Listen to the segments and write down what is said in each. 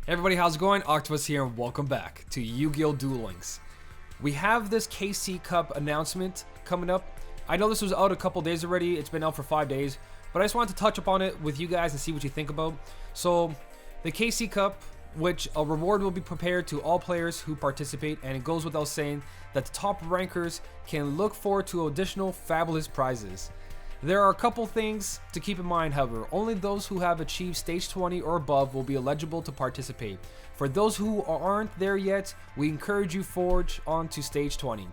Hey everybody, how's it going? Octopus here and welcome back to Yu-Gi-Oh! Duel Links. We have this KC Cup announcement coming up. I know this was out a couple days already, it's been out for 5 days, but I just wanted to touch upon it with you guys and see what you think about. So, the KC Cup, which a reward will be prepared to all players who participate, and it goes without saying that the top rankers can look forward to additional fabulous prizes. There are a couple things to keep in mind, however. Only those who have achieved stage 20 or above will be eligible to participate. For those who aren't there yet, we encourage you forge on to stage 20.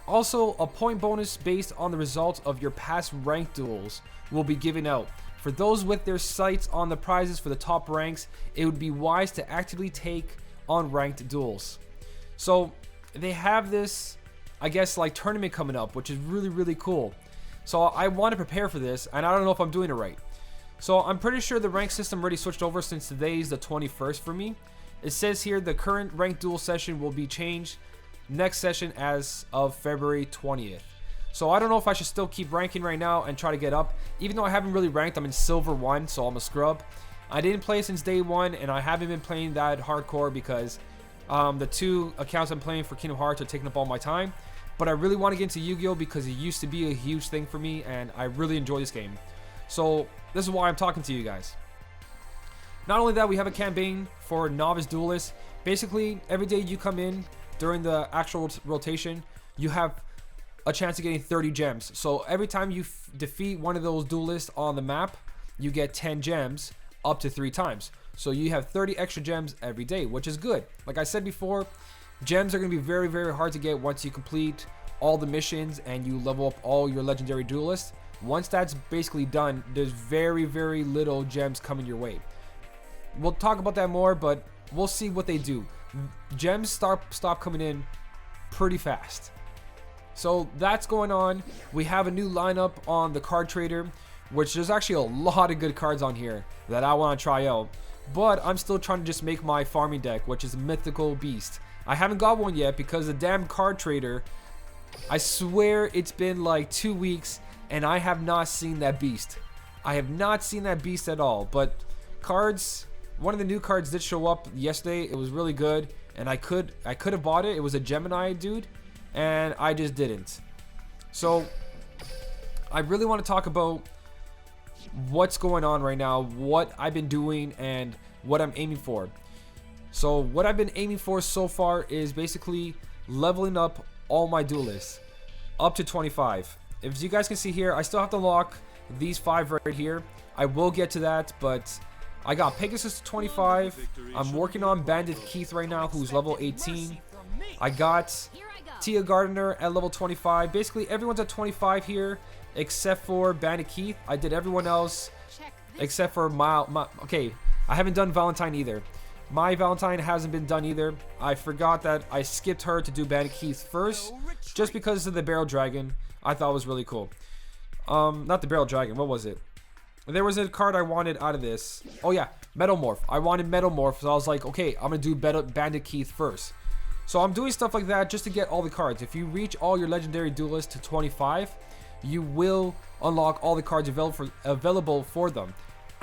Also, a point bonus based on the results of your past ranked duels will be given out. For those with their sights on the prizes for the top ranks, it would be wise to actively take on ranked duels. So, they have this, I guess, like tournament coming up, which is really cool. So I want to prepare for this, and I don't know if I'm doing it right. So I'm pretty sure the rank system already switched over since today is the 21st for me. It says here the current ranked duel session will be changed next session as of February 20th. So I don't know if I should still keep ranking right now and try to get up. Even though I haven't really ranked, I'm in silver 1, so I'm a scrub. I didn't play since day 1, and I haven't been playing that hardcore because the 2 accounts I'm playing for Kingdom Hearts are taking up all my time. But I really want to get into Yu-Gi-Oh! Because it used to be a huge thing for me, and I really enjoy this game. So, this is why I'm talking to you guys. Not only that, we have a campaign for Novice Duelists. Basically, every day you come in during the actual rotation, you have a chance of getting 30 gems. So, every time you defeat one of those duelists on the map, you get 10 gems up to 3 times. So, you have 30 extra gems every day, which is good. Like I said before, gems are going to be very hard to get once you complete all the missions and you level up all your legendary duelists. Once that's basically done, there's very little gems coming your way. We'll talk about that more, but we'll see what they do. Gems stop coming in pretty fast. So that's going on. We have a new lineup on the card trader, which there's actually a lot of good cards on here that I want to try out. But I'm still trying to just make my farming deck, which is Mythical Beast. I haven't got one yet because the damn card trader, I swear it's been like 2 weeks and I have not seen that beast. I have not seen that beast at all. But cards, one of the new cards did show up yesterday. It was really good and I could have bought it. It was a Gemini dude and I just didn't. So I really want to talk about what's going on right now, what I've been doing and what I'm aiming for. So what I've been aiming for so far is basically leveling up all my duelists up to 25. If you guys can see here, I still have to lock these 5 right here. I will get to that, but I got Pegasus to 25. I'm working on Bandit Keith right now, who's level 18. I got Tia Gardner at level 25. Basically, everyone's at 25 here except for Bandit Keith. I did everyone else except for okay, I haven't done Valentine either. My Valentine hasn't been done either. I forgot that I skipped her to do Bandit Keith first, just because of the Barrel Dragon. I thought it was really cool. Not the Barrel Dragon, what was it? There was a card I wanted out of this. Oh yeah, Metamorph. I wanted Metamorph, so I was like, okay, I'm gonna do Bandit Keith first. So I'm doing stuff like that just to get all the cards. If you reach all your legendary duelists to 25, you will unlock all the cards available for them.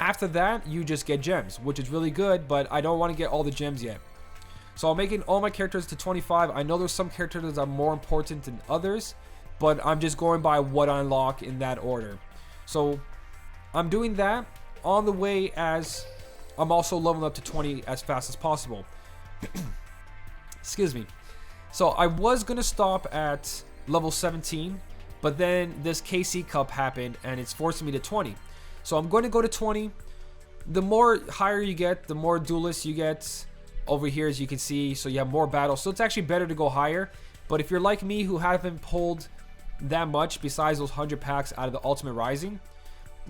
After that, you just get gems, which is really good, but I don't want to get all the gems yet. So I'm making all my characters to 25. I know there's some characters that are more important than others, but I'm just going by what I unlock in that order. So I'm doing that on the way as I'm also leveling up to 20 as fast as possible. Excuse me. So I was going to stop at level 17, but then this KC Cup happened and it's forcing me to 20. So I'm going to go to 20. The more higher you get, the more duelists you get over here, as you can see. So you have more battles. So it's actually better to go higher. But if you're like me, who haven't pulled that much besides those 100 packs out of the Ultimate Rising,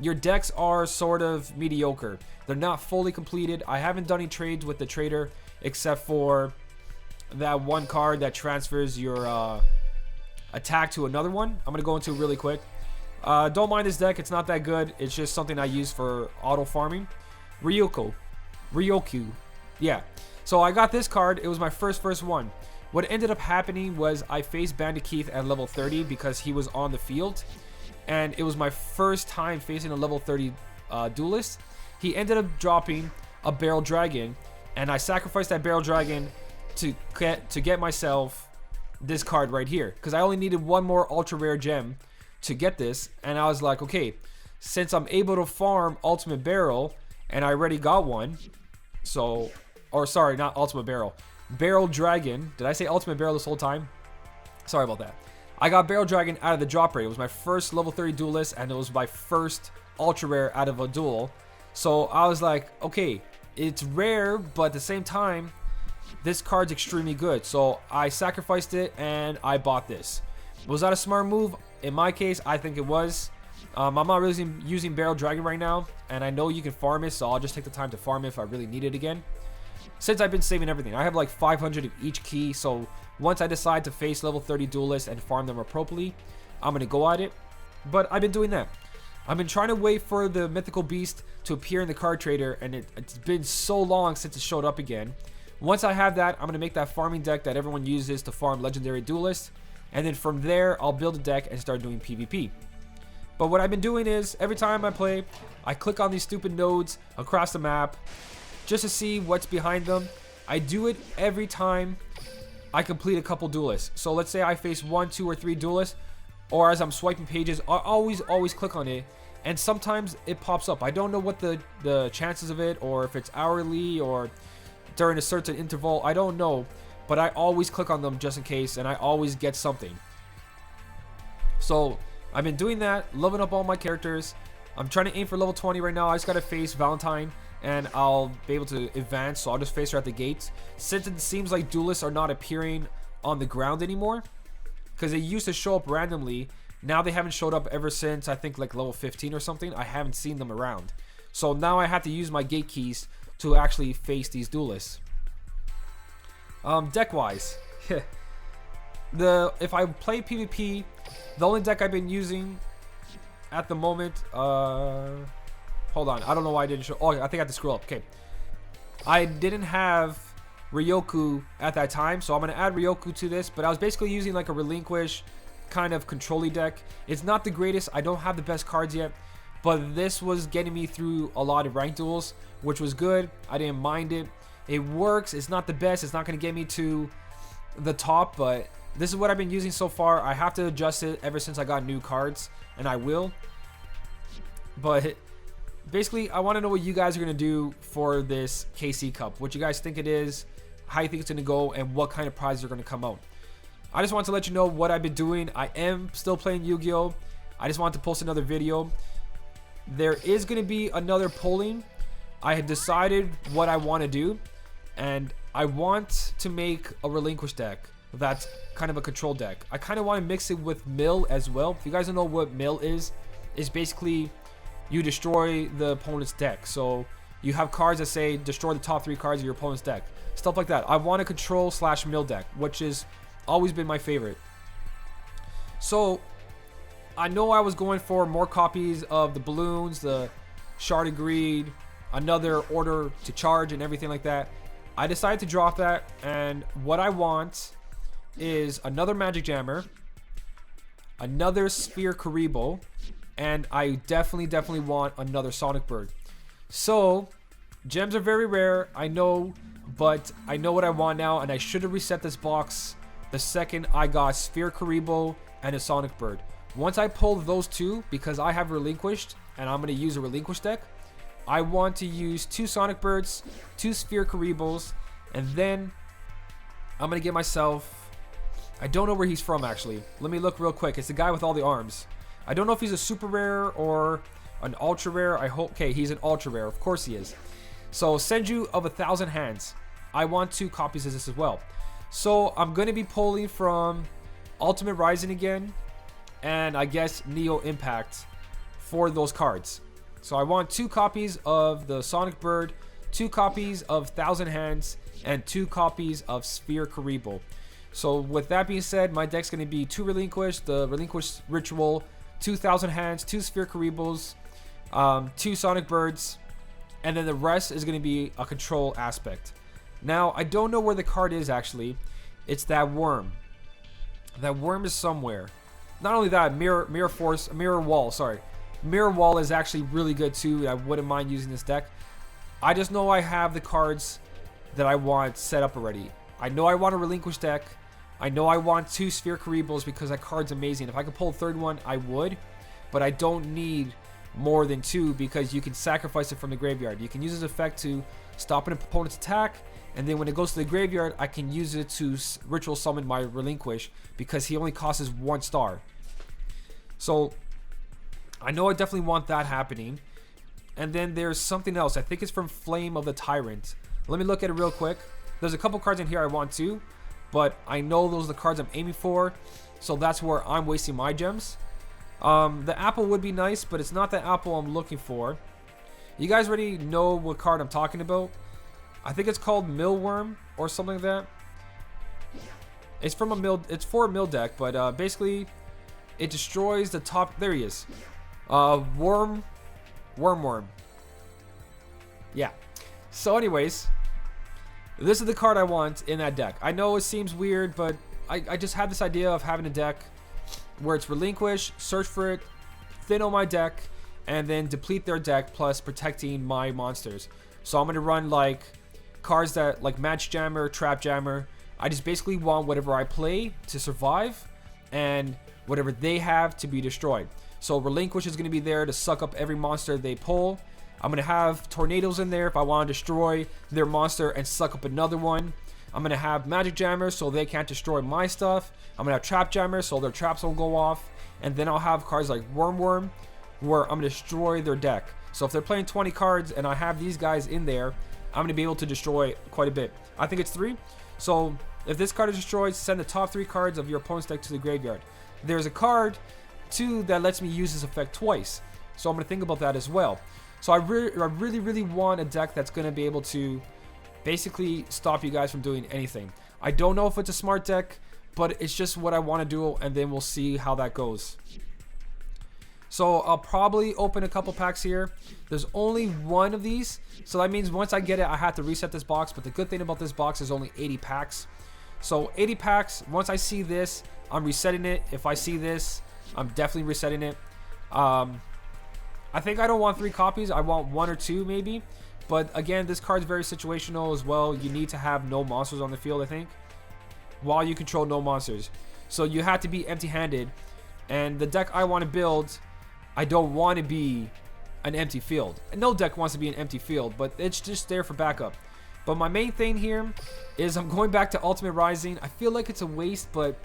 your decks are sort of mediocre. They're not fully completed. I haven't done any trades with the trader except for that one card that transfers your attack to another one. I'm going to go into it really quick. Don't mind this deck, it's not that good. It's just something I use for auto farming. Ryoku. Yeah. So I got this card. It was my first one. What ended up happening was I faced Bandit Keith at level 30 because he was on the field. And it was my first time facing a level 30 duelist. He ended up dropping a Barrel Dragon And I sacrificed that Barrel Dragon to get myself this card right here. Because I only needed one more ultra rare gem to get this. And I was like, okay, since I'm able to farm Ultimate Barrel, and I already got one. So, or sorry, not Ultimate Barrel. Barrel Dragon. Did I say Ultimate Barrel this whole time? Sorry about that. I got Barrel Dragon out of the drop rate. It was my first level 30 duelist, and it was my first ultra rare out of a duel. So I was like, okay, it's rare, but at the same time, this card's extremely good. So I sacrificed it, and I bought this. Was that a smart move? In my case, I think it was. I'm not really using Barrel Dragon right now, and I know you can farm it, so I'll just take the time to farm it if I really need it again. Since I've been saving everything, I have like 500 of each key, so once I decide to face level 30 duelists and farm them appropriately, I'm going to go at it. But I've been doing that. I've been trying to wait for the mythical beast to appear in the card trader, and it's been so long since it showed up again. Once I have that, I'm going to make that farming deck that everyone uses to farm legendary duelists, and then from there, I'll build a deck and start doing PvP. But what I've been doing is, every time I play, I click on these stupid nodes across the map just to see what's behind them. I do it every time I complete a couple duelists. So let's say I face 1, 2, or 3 duelists, or as I'm swiping pages, I always click on it, and sometimes it pops up. I don't know what the chances of it, or if it's hourly or during a certain interval. I don't know, but I always click on them just in case, and I always get something. So I've been doing that, leveling up all my characters. I'm trying to aim for level 20 right now. I just gotta face Valentine, and I'll be able to advance, so I'll just face her at the gates. Since it seems like duelists are not appearing on the ground anymore, because they used to show up randomly, now they haven't showed up ever since, I think, like level 15 or something. I haven't seen them around. So now I have to use my gate keys to actually face these duelists. Deck-wise, if I play PvP, the only deck I've been using at the moment, hold on, I don't know why I didn't show. Oh, I think I have to scroll up. Okay, I didn't have Ryoku at that time, so I'm gonna add Ryoku to this. But I was basically using like a relinquish kind of control-y deck. It's not the greatest. I don't have the best cards yet, but this was getting me through a lot of ranked duels, which was good. I didn't mind it. It works. It's not the best. It's not gonna get me to the top, but this is what I've been using so far. I have to adjust it ever since I got new cards, and I will. But basically, I want to know what you guys are going to do for this KC Cup. What you guys think it is, how you think it's going to go, and what kind of prizes are going to come out. I just want to let you know what I've been doing. I am still playing Yu-Gi-Oh! I just wanted to post another video. There is going to be another polling. I had decided what I want to do, and I want to make a relinquish deck that's kind of a control deck. I kind of want to mix it with mill as well. If you guys don't know what mill is basically you destroy the opponent's deck. So you have cards that say destroy the top 3 cards of your opponent's deck, stuff like that. I want a control / mill deck, which has always been my favorite. So I know I was going for more copies of the balloons, the Shard of Greed, another order to charge, and everything like that. I decided to drop that, and what I want is another Magic Jammer, another Sphere Karibo, and I definitely want another Sonic Bird. So gems are very rare, I know, but I know what I want now, and I should have reset this box the second I got Sphere Karibo and a Sonic Bird. Once I pull those two, because I have relinquished and I'm going to use a relinquished deck, I want to use 2 Sonic Birds, 2 Sphere Karibos, and then I'm going to get myself... I don't know where he's from, actually. Let me look real quick. It's the guy with all the arms. I don't know if he's a super rare or an ultra rare. I hope... Okay, he's an ultra rare. Of course he is. So, Senju of 1,000 Hands. I want 2 copies of this as well. So, I'm going to be pulling from Ultimate Rising again, and I guess Neo Impact for those cards. So, I want 2 copies of the Sonic Bird, 2 copies of 1,000 Hands, and 2 copies of Sphere Karibo. So with that being said, my deck's going to be 2 Relinquish, the Relinquish Ritual, 2,000 Hands, 2 Sphere Karibos, 2 Sonic Birds, and then the rest is going to be a control aspect. Now, I don't know where the card is actually. It's that worm. That worm is somewhere. Not only that, Mirror Wall, sorry. Mirror Wall is actually really good too. I wouldn't mind using this deck. I just know I have the cards that I want set up already. I know I want a relinquish deck. I know I want 2 Sphere Cerebrals because that card's amazing. If I could pull a third one, I would. But I don't need more than 2 because you can sacrifice it from the graveyard. You can use this effect to stop an opponent's attack. And then when it goes to the graveyard, I can use it to ritual summon my relinquish because he only costs 1 star. So I know I definitely want that happening. And then there's something else. I think it's from Flame of the Tyrant. Let me look at it real quick. There's a couple cards in here I want too, but I know those are the cards I'm aiming for. So that's where I'm wasting my gems. The apple would be nice, but it's not the apple I'm looking for. You guys already know what card I'm talking about. I think it's called Millworm or something like that. It's from a mill. It's for a mill deck, but basically, it destroys the top. There he is. Worm. Yeah. So, anyways, this is the card I want in that deck. I know it seems weird, but I just had this idea of having a deck where it's relinquish, search for it, thin on my deck, and then deplete their deck plus protecting my monsters. So I'm gonna run like cards that like Match Jammer, Trap Jammer. I just basically want whatever I play to survive and whatever they have to be destroyed. So relinquish is gonna be there to suck up every monster they pull. I'm gonna have tornadoes in there if I want to destroy their monster and suck up another one. I'm gonna have Magic Jammers so they can't destroy my stuff. I'm gonna have Trap Jammers so their traps won't go off. And then I'll have cards like Worm where I'm gonna destroy their deck. So if they're playing 20 cards and I have these guys in there, I'm gonna be able to destroy quite a bit. I think it's 3. So if this card is destroyed, send the top 3 cards of your opponent's deck to the graveyard. There's a card too that lets me use this effect twice. So I'm gonna think about that as well. So I really want a deck that's gonna be able to basically stop you guys from doing anything. I don't know if it's a smart deck, but it's just what I want to do, and then we'll see how that goes. So I'll probably open a couple packs here. There's only 1 of these, so that means once I get it, I have to reset this box. But the good thing about this box is only 80 packs. So 80 packs, once I see this, I'm resetting it. If I see this, I'm definitely resetting it. I think I don't want 3 copies. I want 1 or 2 maybe. But again, this card's very situational as well. You need to have no monsters on the field, I think, while you control no monsters. So you have to be empty-handed. And the deck I want to build, I don't want to be an empty field. And no deck wants to be an empty field, but it's just there for backup. But my main thing here is I'm going back to Ultimate Rising. I feel like it's a waste, but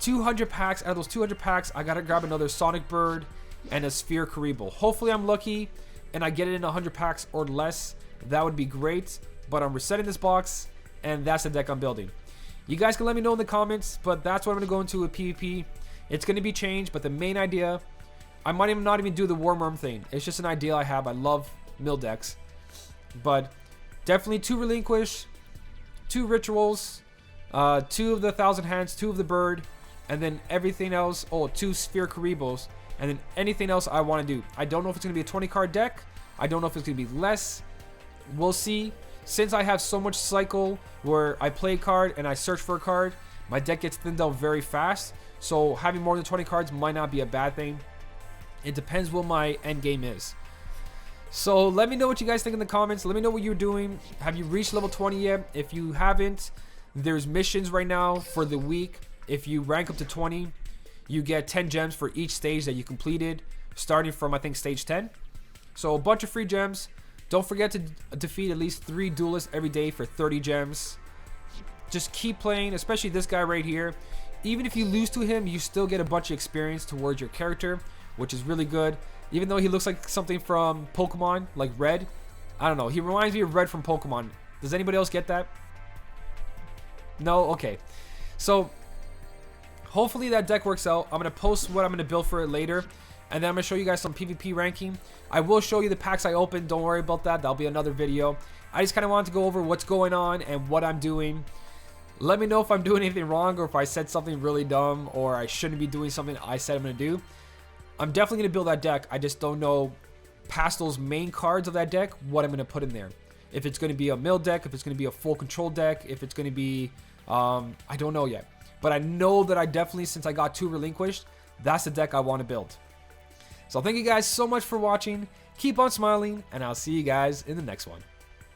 200 packs, out of those 200 packs, I got to grab another Sonic Bird and a Sphere Cerebral. Hopefully I'm lucky and I get it in 100 packs or less. That would be great. But I'm resetting this box, and that's the deck I'm building. You guys can let me know in the comments, but that's what I'm going to go into with PvP. It's going to be changed, but the main idea, I might even not even do the Worm thing. It's just an idea I have. I love mill decks. But definitely 2 relinquish, 2 rituals, 2 of the 1,000 hands, 2 of the bird, and then everything else. Oh, 2 Sphere Cerebrals. And then anything else I want to do. I don't know if it's going to be a 20 card deck. I don't know if it's going to be less. We'll see. Since I have so much cycle where I play a card and I search for a card, my deck gets thinned out very fast. So having more than 20 cards might not be a bad thing. It depends what my end game is. So let me know what you guys think in the comments. Let me know what you're doing. Have you reached level 20 yet? If you haven't, there's missions right now for the week. If you rank up to 20, you get 10 gems for each stage that you completed, starting from, I think, stage 10. So a bunch of free gems. Don't forget to defeat at least 3 duelists every day for 30 gems. Just keep playing, especially this guy right here. Even if you lose to him, you still get a bunch of experience towards your character, which is really good. Even though he looks like something from Pokemon, like Red. I don't know. He reminds me of Red from Pokemon. Does anybody else get that? No? Okay. So hopefully that deck works out. I'm going to post what I'm going to build for it later. And then I'm going to show you guys some PvP ranking. I will show you the packs I opened. Don't worry about that. That'll be another video. I just kind of wanted to go over what's going on and what I'm doing. Let me know if I'm doing anything wrong or if I said something really dumb or I shouldn't be doing something I said I'm going to do. I'm definitely going to build that deck. I just don't know past those main cards of that deck what I'm going to put in there. If it's going to be a mill deck, if it's going to be a full control deck, if it's going to be... I don't know yet. But I know that I definitely, since I got 2 relinquished, that's the deck I want to build. So thank you guys so much for watching. Keep on smiling, and I'll see you guys in the next one.